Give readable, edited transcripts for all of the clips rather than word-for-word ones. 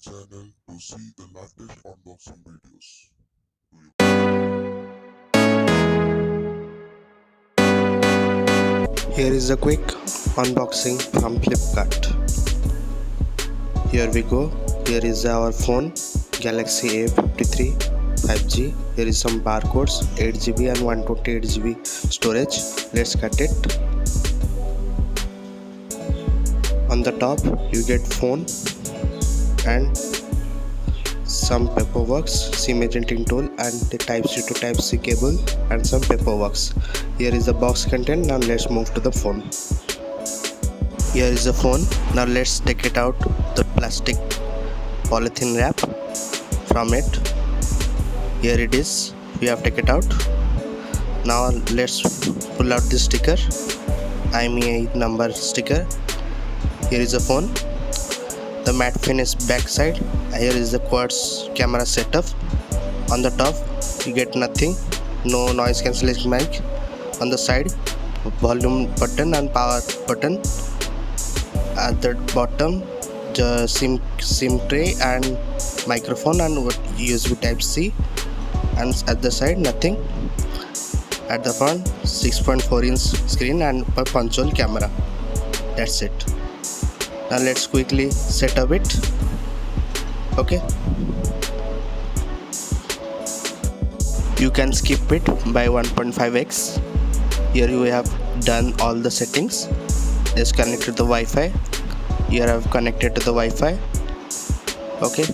channel to see the latest unboxing videos. Here is a quick unboxing from Flipkart. Here we go. Here is our phone Galaxy A53 5G. Here is some barcodes, 8GB and 128GB storage. Let's cut it. On the top you get phone and some paperwork, SIM agenting tool and the Type-C to Type-C cable and some paperwork. Here is the box content. Now let's move to the phone. Here is the phone. Now let's take it out, the plastic polythene wrap from it. Here it is. We have taken it out. Now let's pull out this sticker, IMEI number sticker. Here is the phone. The matte finish back side. Here is the quartz camera setup. On the top you get nothing, no noise cancellation mic. On the side, volume button and power button. At the bottom, the SIM tray and microphone and USB Type-C. And at the side, nothing. At the front, 6.4-inch screen and a punch-hole camera. That's it. Now let's quickly set up it. Okay. You can skip it by 1.5x. Here you have done all the settings. Just connect to the Wi-Fi. Here I have connected to the Wi-Fi. Okay.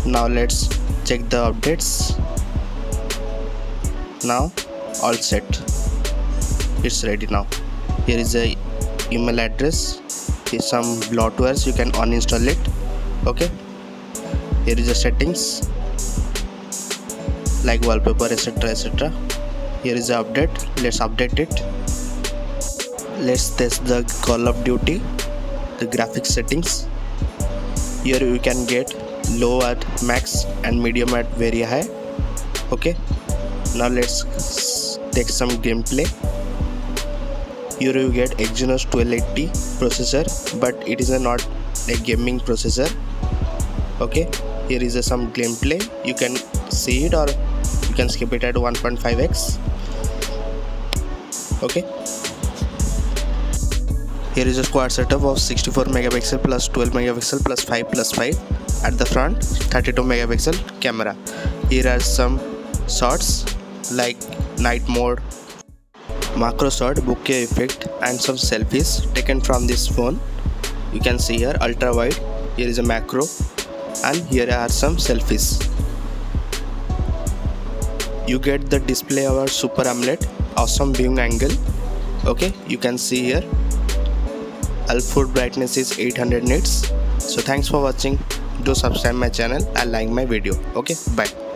Now let's check the updates. Now all set. It's ready now. Here is the email address. Here's some bloatwares. You can uninstall it. Okay. Here is the settings like wallpaper, etc. etc. Here is the update. Let's update it. Let's test the Call of Duty, the graphics settings. Here you can get low at max and medium at very high. Okay. Now let's take some gameplay. Here you get Exynos 1280 processor, but it is not a gaming processor. Okay. Here is some gameplay. You can see it or you can skip it at 1.5x. Okay. Here is a quad setup of 64 megapixel plus 12 megapixel plus 5 plus 5. At the front, 32 megapixel camera. Here are some shots like night mode, macro shot, bokeh effect and some selfies taken from this phone. You can see here ultra wide. Here is a macro and here are some selfies. You get the display of our Super AMOLED, awesome viewing angle. Okay, you can see here output brightness is 800 nits. So thanks for watching. Do subscribe my channel and like my video. Okay, bye.